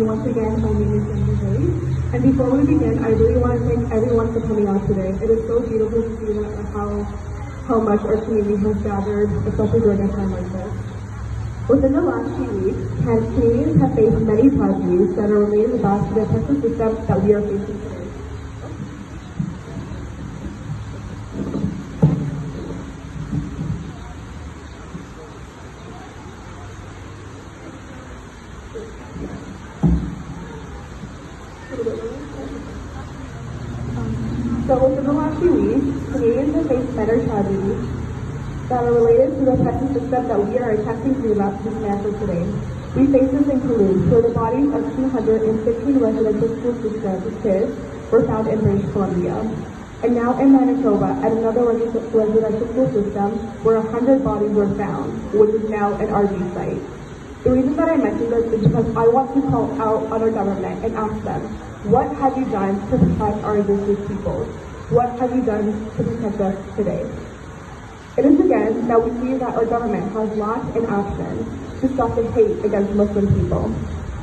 and once again, my name is Vigil. And before we begin, I really want to thank everyone for coming out today. It is so beautiful to see that how much our community has gathered, especially during a time like this. Within the last few weeks, Canadians have faced many tragedies that are related back to the oppressive system that we are facing today. So within the last few weeks, Canadians have faced better tragedies that are related to the oppressive system that we are attempting to dismantle today. We face this in Toulouse, where the bodies of 216 residential school kids were found in British Columbia. And now in Manitoba, at another residential school system, where 100 bodies were found, which is now an RV site. The reason that I mention this is because I want to call out on our government and ask them, what have you done to protect our indigenous peoples? What have you done to protect us today? It is again that we see that our government has lacked in action to stop the hate against Muslim people.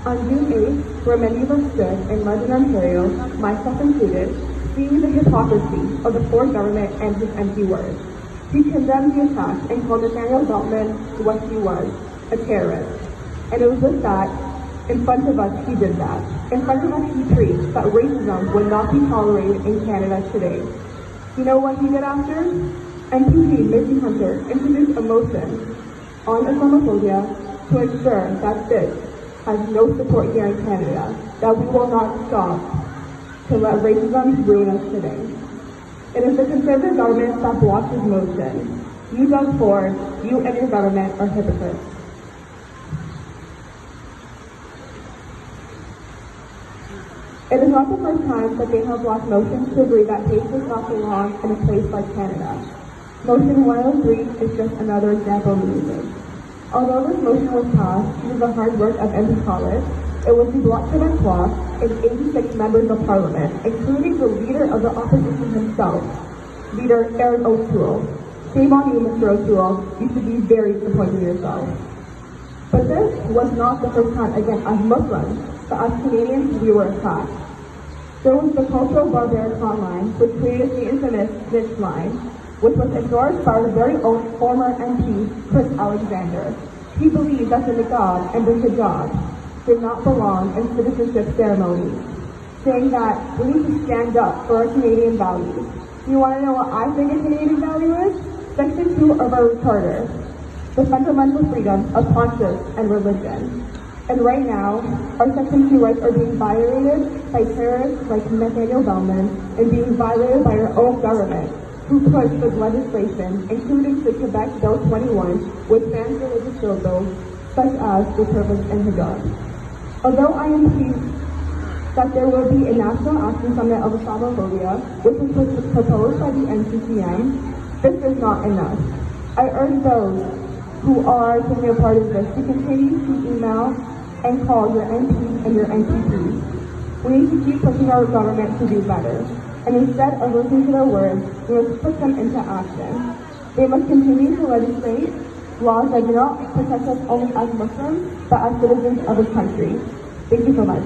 On June 8th, where many of us stood in London, Ontario, myself included, seeing the hypocrisy of the Ford government and his empty words. He condemned the attack and called Nathaniel Beltman what he was, a terrorist. And it was with that, in front of us, he did that. In front of us, he preached that racism would not be tolerated in Canada today. You know what he did after? MPP Missy Hunter introduced a motion on Islamophobia to ensure that this has no support here in Canada, that we will not stop to let racism ruin us today. It is the Conservative government that blocked his motion. You, Doug Ford, you and your government are hypocrites. It is not the first time that they have blocked motions to agree that hate does not belong in a place like Canada. Motion 103 is just another example of music. Although this motion was passed due to the hard work of MP College, it was blocked by Quoc and 86 members of Parliament, including the leader of the opposition himself, Leader Aaron O'Toole. Shame on you, Mr. O'Toole. You should be very disappointed in yourself. But this was not the first time, again, as Muslims, but as Canadians, we were attacked. There was the cultural barbaric line, which created the infamous snitch line, which was endorsed by our very own former MP, Chris Alexander. He believed that the niqab and the hijab did not belong in citizenship ceremonies, saying that we need to stand up for our Canadian values. You want to know what I think a Canadian value is? Section 2 of our Charter, the fundamental freedoms of conscience and religion. And right now, our Section 2 rights are being violated by terrorists like Nathaniel Beltman and being violated by our own government, who pushed this legislation, including the Quebec Bill 21, which bans religious symbols such as the turban and hijab. Although I am pleased that there will be a National Action Summit of Islamophobia, which was proposed by the NCCM, this is not enough. I urge those who are taking a part of this to continue to email and call your MPs and your MPPs. We need to keep pushing our government to do better. And instead of listening to their words, we must put them into action. They must continue to legislate laws that do not protect us only as Muslims, but as citizens of this country. Thank you so much.